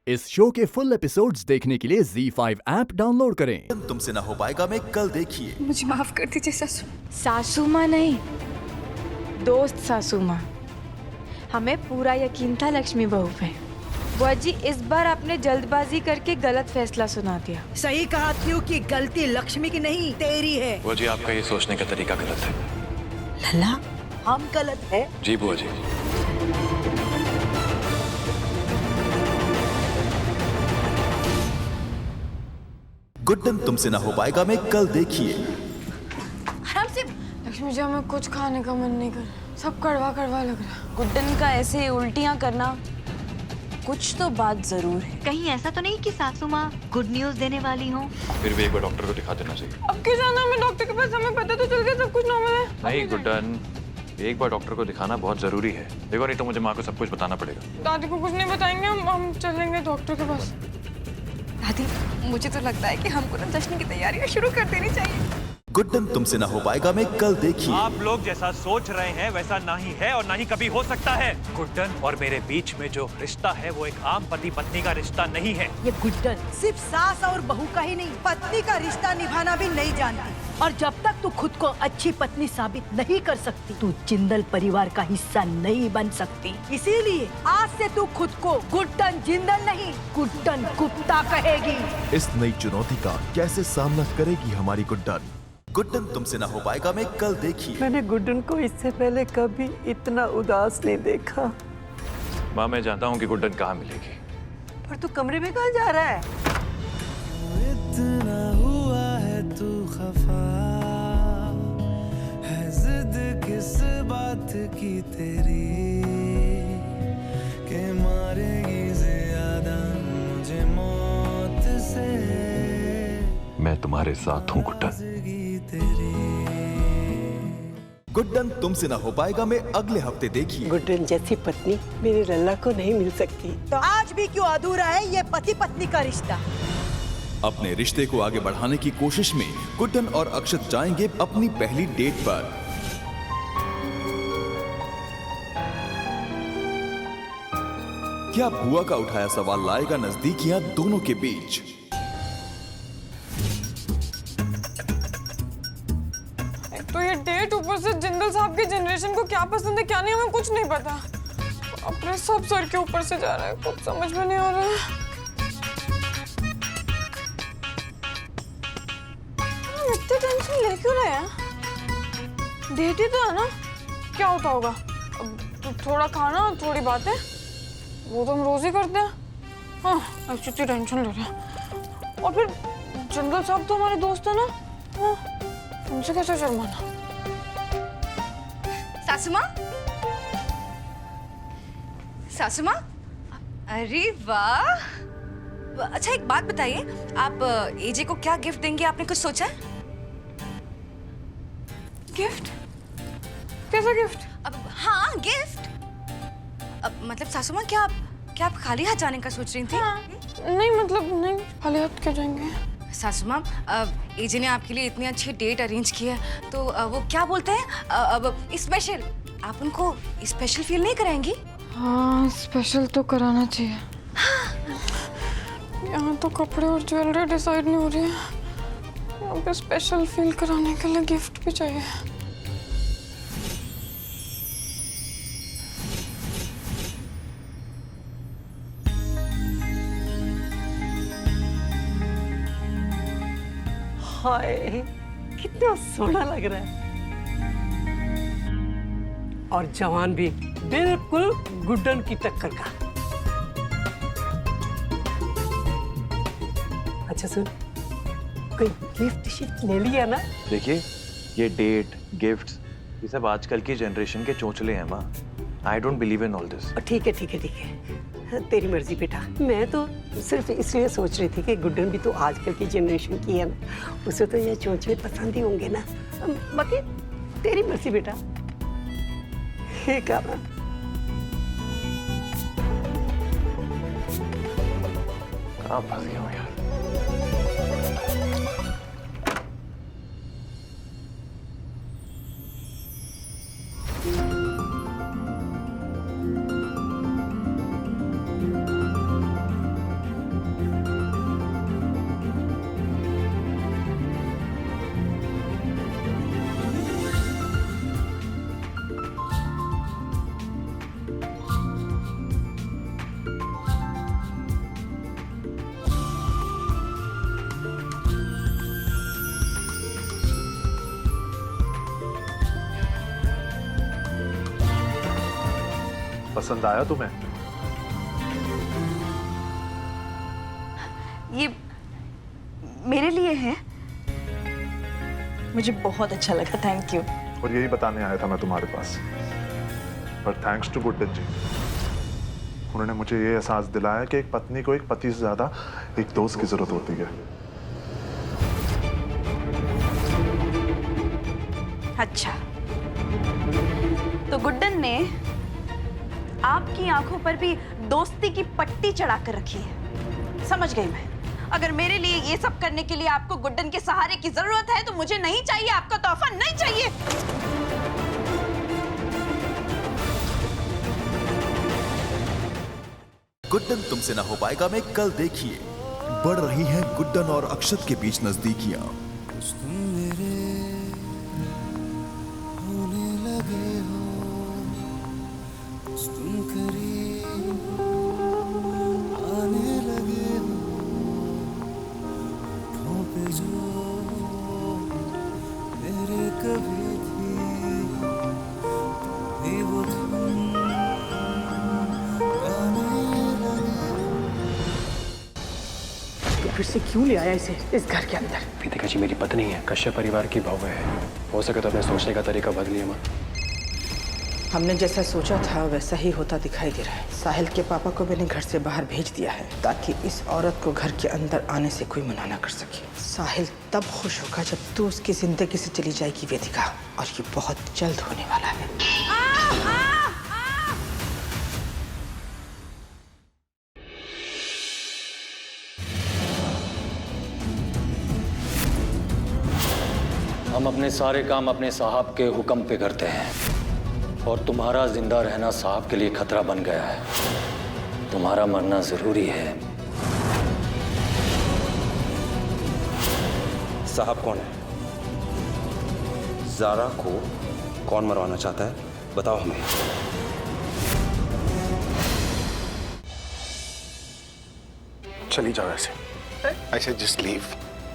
इस शो के full episodes देखने के लिए ZEE5 ऐप डाउनलोड करें। तुमसे ना हो पाएगा मैं कल देखिए। मुझे माफ कर दीजिए सासू। सासू माँ नहीं, दोस्त सासू माँ। हमें पूरा यकीन था लक्ष्मी बहू पे। बुआ जी, इस बार आपने जल्दबाजी करके गलत फैसला सुना दिया। सही कहा थी कि गलती लक्ष्मी की नहीं तेरी है। बुआ जी, आपका ये सोचने का तरीका गलत है। लला, हम गलत है? जी बुआ जी। गुड्डन तुमसे ना हो पाएगा मैं कल देखिए। आराम से। लक्ष्मी जी, हमें कुछ खाने का मन नहीं कर, सब कड़वा कड़वा लग रहा है। गुड्डन का ऐसे उल्टियाँ करना, कुछ तो बात जरूर है। कहीं ऐसा तो नहीं कि सासू माँ गुड न्यूज देने वाली हो? फिर भी एक बार डॉक्टर को दिखा देना चाहिए। अब क्यों जाना हमें डॉक्टर के पास? हमें पता तो चल गया सब कुछ नॉर्मल है। नहीं गुड्डन, एक बार डॉक्टर को दिखाना बहुत जरूरी है। देखो, नहीं तो मुझे माँ को सब कुछ बताना पड़ेगा। दादी को कुछ नहीं बताएंगे, हम चलेंगे डॉक्टर के पास। दादी, मुझे तो लगता है कि हमको ना जश्न की तैयारियां शुरू कर देनी चाहिए। गुड्डन तुमसे ना हो पाएगा मैं कल देखिए। आप लोग जैसा सोच रहे हैं वैसा ना ही है और ना ही कभी हो सकता है। गुड्डन और मेरे बीच में जो रिश्ता है वो एक आम पति पत्नी का रिश्ता नहीं है। ये गुड्डन सिर्फ सास और बहू का ही नहीं, पत्नी का रिश्ता निभाना भी नहीं जानती। और जब तक तू खुद को अच्छी पत्नी साबित नहीं कर सकती, तू जिंदल परिवार का हिस्सा नहीं बन सकती। इसीलिए आज से तू खुद को गुड्डन जिंदल नहीं, गुड्डन गुप्ता कहेगी। इस नई चुनौती का कैसे सामना करेगी हमारी गुड्डन? गुड्डन तुमसे ना हो पाएगा मैं कल देखिए। मैंने गुड्डन को इससे पहले कभी इतना उदास नहीं देखा। माँ, मैं जानता हूँ कि गुड्डन कहाँ मिलेगी। पर तू कमरे में कहाँ जा रहा है? इतना हुआ है तू खफा है, जिद किस बात की तेरी के मारेगी ज्यादा मुझे मौत से। मैं तुम्हारे साथ हूँ गुड्डन। गुड्डन तुमसे ना हो पाएगा मैं अगले हफ्ते देखिए। गुड्डन जैसी पत्नी मेरे लल्ला को नहीं मिल सकती। तो आज भी क्यों अधूरा है ये पति पत्नी का रिश्ता? अपने रिश्ते को आगे बढ़ाने की कोशिश में गुड्डन और अक्षत जाएंगे अपनी पहली डेट पर। क्या बुआ का उठाया सवाल लाएगा नजदीकियां दोनों के बीच? तो ये डेट, ऊपर से जिंदल साहब के जनरेशन को क्या पसंद है क्या नहीं, हमें कुछ नहीं पता। अपने सब सर के ऊपर से जा रहा है, कुछ समझ में नहीं आ रहा है। हम इतनी टेंशन ले क्यों रहे हैं? डेट ही तो है ना, क्या होता होगा? तो थोड़ा खाना थोड़ी बातें, वो तो हम रोज ही करते हैं। हाँ, ऐसी इतनी टेंशन ले रहे हैं। और फिर जिंदल साहब तो हमारे दोस्त है ना, हाँ, उनसे कैसे शर्माना? सासू माँ, सासू माँ, अरे वाह। अच्छा, एक बात बताइए, आप एजे को क्या गिफ्ट देंगे? आपने कुछ सोचा है? गिफ्ट? कैसा गिफ्ट? अब हाँ, गिफ्ट। अब मतलब सासू माँ, क्या आप खाली हाथ जाने का सोच रही थी? हाँ। नहीं, मतलब नहीं, खाली हाथ क्यों जाएंगे? सासू माँ, एजे ने आपके लिए इतनी अच्छी डेट अरेंज की है, तो वो क्या बोलते हैं, अब स्पेशल, आप उनको स्पेशल फील नहीं कराएंगी? हाँ, स्पेशल तो कराना चाहिए। यहाँ तो कपड़े और ज्वेलरी डिसाइड नहीं हो रही है, यहाँ पे स्पेशल फील कराने के लिए गिफ्ट भी चाहिए। हाय, कितना सोना लग रहा है। और जवान भी बिल्कुल गुड्डन की टक्कर का। अच्छा सुन, कोई गिफ्ट शिफ्ट ले लिया ना? देखिए, ये डेट, गिफ्ट्स, ये सब आजकल की जनरेशन के चोंचले हैं माँ। I don't believe in all this. ठीक है ठीक है ठीक है, तेरी मर्जी बेटा। मैं तो सिर्फ इसलिए सोच रही थी कि गुड्डन भी तो आजकल की जनरेशन की है ना, उसे तो ये चोंचले पसंद ही होंगे ना। बाकी तेरी मर्जी बेटा। ठीक है ना? कहाँ फंस गया हूँ यार। पसंद आया तुम्हें? ये मेरे लिए है। मुझे बहुत अच्छा लगा, थैंक यू। और यही बताने आया था मैं तुम्हारे पास। पर थैंक्स टू गुड्डन जी, उन्होंने मुझे ये एहसास दिलाया कि एक पत्नी को एक पति से ज्यादा एक दोस्त की जरूरत होती है। अच्छा, तो गुड्डन ने आपकी आंखों पर भी दोस्ती की पट्टी चढ़ा कर रखी है। समझ गई मैं। अगर मेरे लिए ये सब करने के लिए आपको गुड्डन के सहारे की जरूरत है तो मुझे नहीं चाहिए, आपका तोहफा नहीं चाहिए। गुड्डन तुमसे ना हो पाएगा में कल देखिए बढ़ रही हैं गुड्डन और अक्षत के बीच नजदीकियां। तुम मेरे होने लगे हो, तुम करीब आने लगे हो, होठों पे जो मेरे कभी थी वो तुम फिर से क्यों ले आया इसे इस घर के अंदर? विदिका जी मेरी पत्नी है, कश्यप परिवार की बहू है। हो सके तो अपने सोचने का तरीका बदलिए मत। हमने जैसा सोचा था वैसा ही होता दिखाई दे रहा है। साहिल के पापा को मैंने घर से बाहर भेज दिया है ताकि इस औरत को घर के अंदर आने से कोई मना ना कर सके। साहिल तब खुश होगा जब तू उसकी जिंदगी से चली जाएगी वेदिका, और ये बहुत जल्द होने वाला है। हम अपने सारे काम अपने साहब के हुक्म पे करते हैं और तुम्हारा जिंदा रहना साहब के लिए खतरा बन गया है। तुम्हारा मरना जरूरी है। साहब कौन है? ज़ारा को कौन मरवाना चाहता है? बताओ हमें। चली जाओ ऐसे। I said just leave।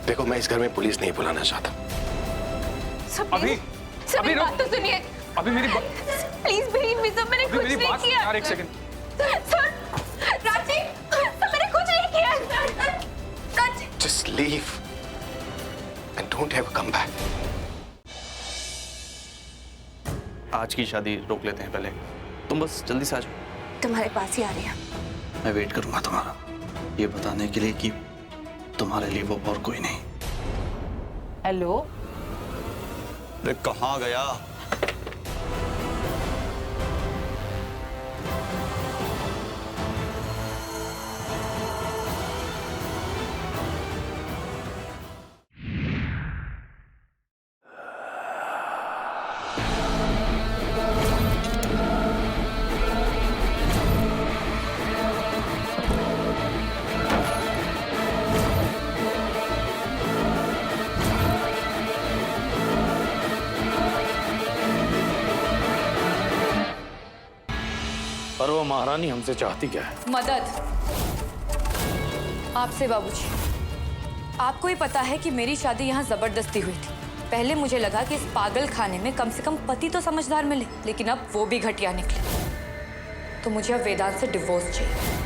देखो मैं इस घर में पुलिस नहीं बुलाना चाहता। अभी बात तो सुनिए। अभी मेरी प्लीज बिलीव मी सर, मैंने कुछ नहीं किया। यार एक सेकंड। सर, राजी, सर मैंने कुछ नहीं किया। राजी, Just leave and don't ever come back। आज की शादी रोक लेते हैं पहले। तुम बस जल्दी से आ जाओ। तुम्हारे पास ही आ रही है। मैं वेट करूंगा तुम्हारा, ये बताने के लिए कि तुम्हारे लिए वो और कोई नहीं। हेलो, अरे कहाँ गया? पर वो महारानी हमसे चाहती क्या है? मदद आपसे बाबूजी। आपको ही पता है कि मेरी शादी यहाँ जबरदस्ती हुई थी। पहले मुझे लगा कि इस पागल खाने में कम से कम पति तो समझदार मिले, लेकिन अब वो भी घटिया निकले। तो मुझे अब वेदांत से डिवोर्स चाहिए।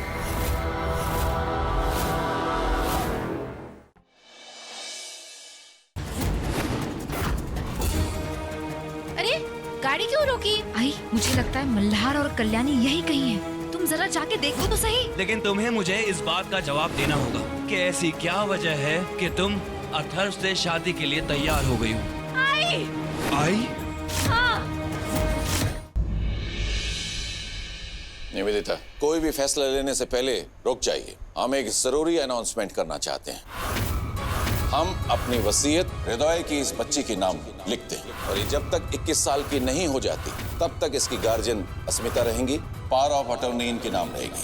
गाड़ी क्यों रोकी? भाई मुझे लगता है मल्हार और कल्याणी यही कहीं हैं। तुम जरा जाके देखो तो सही। लेकिन तुम्हें मुझे इस बात का जवाब देना होगा कि ऐसी क्या वजह है कि तुम अथर्व से शादी के लिए तैयार हो गई हो। आई? हाँ। निवेदिता, कोई भी फैसला लेने से पहले रुक जाइए। हम एक जरूरी अनाउंसमेंट करना चाहते हैं। हम अपनी वसीयत हृदय की इस बच्ची के नाम लिखते हैं और ये जब तक 21 साल की नहीं हो जाती तब तक इसकी गार्जियन अस्मिता रहेंगी, पावर ऑफ अटॉर्नी इनके नाम रहेगी।